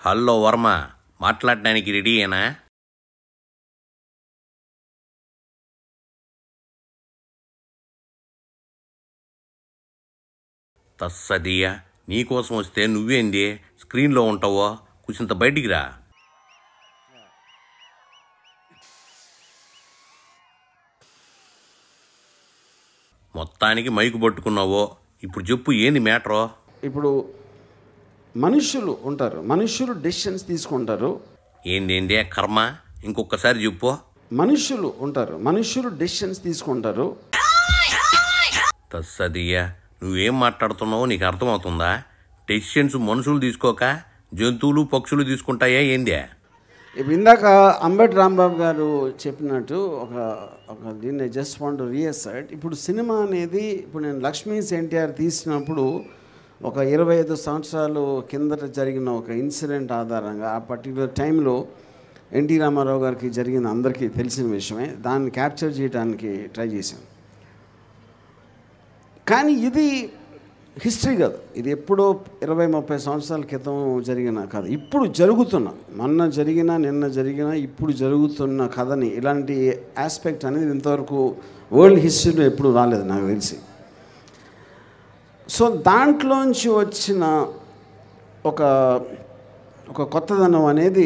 Hello Varma, మాట్లాడడానికి రెడీయేనా? తస్సదియా, నీకోసం వస్తే నువ్వేంది స్క్రీన్లో ఉంటావో? కూసింత బయటికి రా. మొత్తానికి మైకు పట్టుకున్నావో. ఇప్పుడు చెప్పు, ఏంది మ్యాటరో? ఇప్పుడు మనుషులు ఉంటారు, మనుషులు డెసిషన్స్ తీసుకుంటారు. ఏంది కర్మ? ఇంకొకసారి చెప్పు. మనుషులు ఉంటారు, మనుషులు డెసిషన్స్ తీసుకుంటారు. తస్సదియా, నువ్వేం మాట్లాడుతున్నావో నీకు అర్థమవుతుందా? డెసిషన్స్ మనుషులు తీసుకోక జంతువులు పక్షులు తీసుకుంటాయా ఏందే? ఇప్పుడు ఇందాక అంబటి రాంబాబు గారు చెప్పినట్టు ఒక దీన్ని జస్ట్ వాంట్ టు రీఅసర్ట్. ఇప్పుడు సినిమా అనేది, ఇప్పుడు నేను లక్ష్మీస్ ఎన్టీఆర్ తీసినప్పుడు ఒక 25 సంవత్సరాలు కిందట జరిగిన ఒక ఇన్సిడెంట్ ఆధారంగా ఆ పర్టికులర్ టైంలో ఎన్టీ రామారావు గారికి జరిగిన అందరికీ తెలిసిన విషయమే, దాన్ని క్యాప్చర్ చేయడానికి ట్రై చేశాను. కానీ ఇది హిస్టరీ కాదు, ఇది ఎప్పుడో 20-30 సంవత్సరాల క్రితం జరిగిన కథ. ఇప్పుడు జరుగుతున్న, మొన్న జరిగిన, నిన్న జరిగిన, ఇప్పుడు జరుగుతున్న కథని, ఇలాంటి ఆస్పెక్ట్ అనేది ఇంతవరకు వరల్డ్ హిస్టరీలో ఎప్పుడు రాలేదు నాకు తెలిసి. సో దాంట్లోంచి వచ్చిన ఒక కొత్తదనం అనేది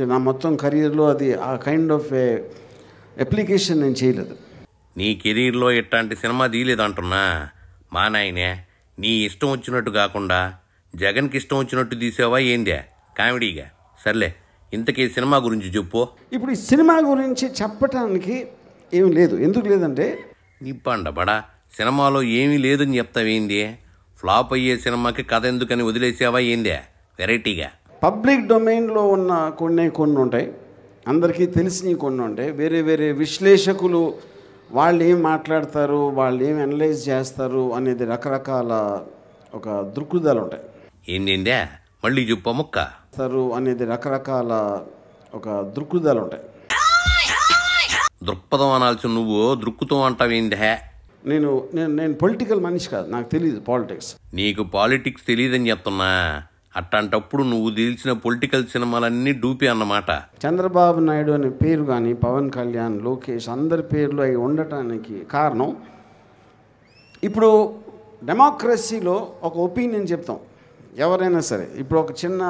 నా మొత్తం కెరీర్లో అది ఆ కైండ్ ఆఫ్ అప్లికేషన్ నేను చేయలేదు. నీ కెరీర్లో ఇట్లాంటి సినిమా తీయలేదంటున్నా. మా నాయనే, నీ ఇష్టం వచ్చినట్టు కాకుండా జగన్కి ఇష్టం వచ్చినట్టు తీసావా ఏందే కామెడీగా? సర్లే, ఇంతకీ సినిమా గురించి చెప్పు. ఇప్పుడు ఈ సినిమా గురించి చెప్పటానికి ఏం లేదు. ఎందుకు లేదంటే, నిప్పండబడా సినిమాలో ఏమీ లేదని చెప్తావేంది? ఫ్లాప్ అయ్యే సినిమాకి కథ ఎందుకని వదిలేసావా ఏందే వెరైటీగా? పబ్లిక్ డొమైన్లో ఉన్న కొన్ని ఉంటాయి, అందరికీ తెలిసినవి కొన్ని ఉంటాయి. వేరే వేరే విశ్లేషకులు వాళ్ళు ఏం మాట్లాడతారు, వాళ్ళు ఏం అనలైజ్ చేస్తారు అనేది రకరకాల ఒక దృక్పథాలు ఉంటాయి. ఏందే మళ్ళీ చెప్పు ముక్క అనేది రకరకాల ఒక దృక్పథాలు ఉంటాయి. దృక్పథం అనాల్సి నువ్వు దృక్కుతం అంటావేందే? నేను పొలిటికల్ మనిషి కాదు, నాకు తెలియదు పాలిటిక్స్. నీకు పాలిటిక్స్ తెలియదని చెప్తున్నా. అట్లాంటప్పుడు నువ్వు తెలిసిన పొలిటికల్ సినిమాలన్నీ డూపి అన్నమాట. చంద్రబాబు నాయుడు అనే పేరు కానీ, పవన్ కళ్యాణ్, లోకేష్ అందరి పేర్లు అవి ఉండటానికి కారణం, ఇప్పుడు డెమోక్రసీలో ఒక ఒపీనియన్ చెప్తాం ఎవరైనా సరే. ఇప్పుడు ఒక చిన్న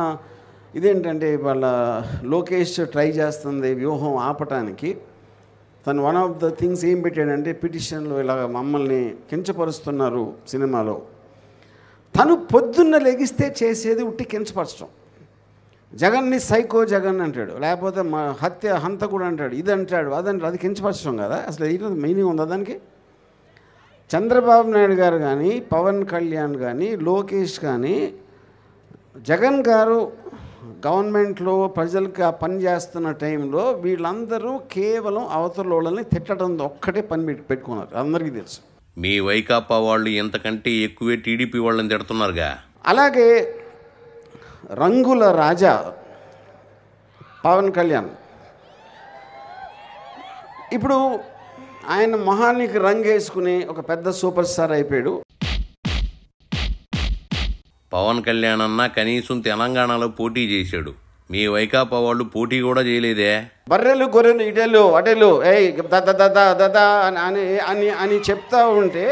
ఇదేంటంటే, వాళ్ళ లోకేష్ ట్రై చేస్తుంది వ్యూహం ఆపటానికి. తను వన్ ఆఫ్ ద థింగ్స్ ఏం పెట్టాడంటే, పిటిషన్లో ఇలాగ మమ్మల్ని కించపరుస్తున్నారు సినిమాలో. తను పొద్దున్న లెగిస్తే చేసేది ఉట్టి కించపరచడం. జగన్ని సైకో జగన్ అంటాడు, లేకపోతే హంతకుడు అంటాడు, ఇది అంటాడు, అదంటాడు. అది కించపరచడం కదా? అసలు ఏంటో మీనింగ్ ఉందా దానికి? చంద్రబాబు నాయుడు గారు కానీ, పవన్ కళ్యాణ్ కానీ, లోకేష్ కానీ, జగన్ గారు గవర్నమెంట్లో ప్రజలకు ఆ పని చేస్తున్న టైంలో వీళ్ళందరూ కేవలం అవతల వాళ్ళని తిట్టడం ఒక్కటే పని పెట్టుకున్నారు. అందరికీ తెలుసు. మీ వైకాపా వాళ్ళు ఎంతకంటే ఎక్కువే టీడీపీ వాళ్ళని తిడుతున్నారుగా. అలాగే రంగుల రాజా పవన్ కళ్యాణ్, ఇప్పుడు ఆయన మొహానికి రంగు వేసుకుని ఒక పెద్ద సూపర్ స్టార్ అయిపోయాడు. పవన్ కళ్యాణ్ అన్న కనీసం తెలంగాణలో పోటీ చేశాడు. మీ వైకాపా వాళ్ళు పోటీ కూడా చేయలేదే. బర్రెలు గొర్రెలు ఇటెలు అటెలు అని చెప్తా ఉంటే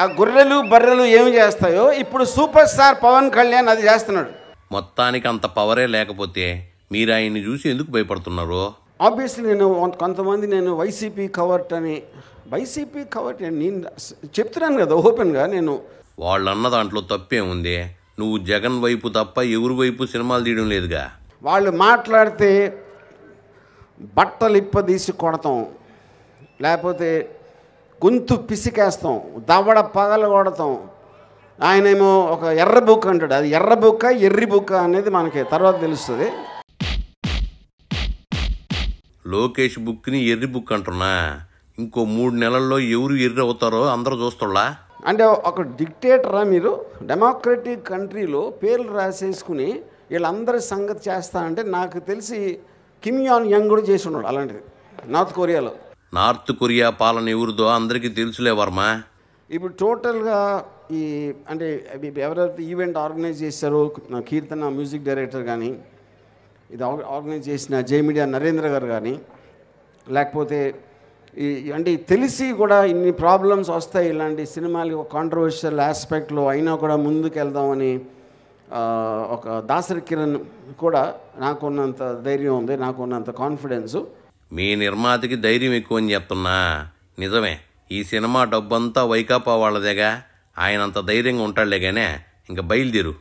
ఆ గొర్రెలు బర్రెలు ఏమి చేస్తాయో ఇప్పుడు సూపర్ స్టార్ పవన్ కళ్యాణ్ అది చేస్తున్నాడు. మొత్తానికి అంత పవరే లేకపోతే మీరు ఆయన్ని చూసి ఎందుకు భయపడుతున్నారు? ఆబ్వియస్లీ నేను వైసీపీ కవర్ట్ నేను చెప్తున్నాను కదా ఓపెన్గా. నేను వాళ్ళన్న దాంట్లో తప్పేముంది? నువ్వు జగన్ వైపు తప్ప ఎవరి వైపు సినిమాలు తీయడం లేదుగా. వాళ్ళు మాట్లాడితే బట్టలు ఇప్పదీసి కొడతాం, లేకపోతే గొంతు పిసికేస్తాం, దవడ పగల కొడతాం. ఆయనేమో ఒక ఎర్ర బుక్ అంటాడు, అది ఎర్ర బుక్క ఎర్రి బుక్క అనేది మనకి తర్వాత తెలుస్తుంది. లోకేష్ బుక్ని ఎర్రి బుక్ అంటున్నా. ఇంకో 3 నెలల్లో ఎవరు ఎర్రి అవుతారో అందరూ చూస్తున్నా. అంటే ఒక డిక్టేటరా మీరు? డెమోక్రటిక్ కంట్రీలో పేర్లు రాసేసుకుని వీళ్ళందరి సంగతి చేస్తా అంటే, నాకు తెలిసి కిమ్ యాన్ యంగ్ కూడా చేసి ఉన్నాడు అలాంటిది నార్త్ కొరియాలో. నార్త్ కొరియా పాలన ఎవరిదో అందరికీ తెలుసులే వర్మ. ఇప్పుడు టోటల్గా ఈ అంటే ఎవరైతే ఈవెంట్ ఆర్గనైజ్ చేశారో కీర్తన మ్యూజిక్ డైరెక్టర్ కానీ, ఇది ఆర్గనైజ్ చేసిన జే మీడియా నరేంద్ర గారు కానీ, లేకపోతే ఈ అంటే తెలిసి కూడా ఇన్ని ప్రాబ్లమ్స్ వస్తాయి ఇలాంటి సినిమాలు కాంట్రవర్షియల్ ఆస్పెక్ట్లో అయినా కూడా ముందుకు వెళ్దామని ఒక దాసరి కిరణ్ కూడా నాకున్నంత ధైర్యం ఉంది, నాకున్నంత కాన్ఫిడెన్సు. మీ నిర్మాతకి ధైర్యం ఎక్కువ అని చెప్తున్నా. నిజమే, ఈ సినిమా డబ్బంతా వైకాపా వాళ్ళదేగా. ఆయనంత ధైర్యంగా ఉంటాడులే కానీ ఇంక బయలుదేరు.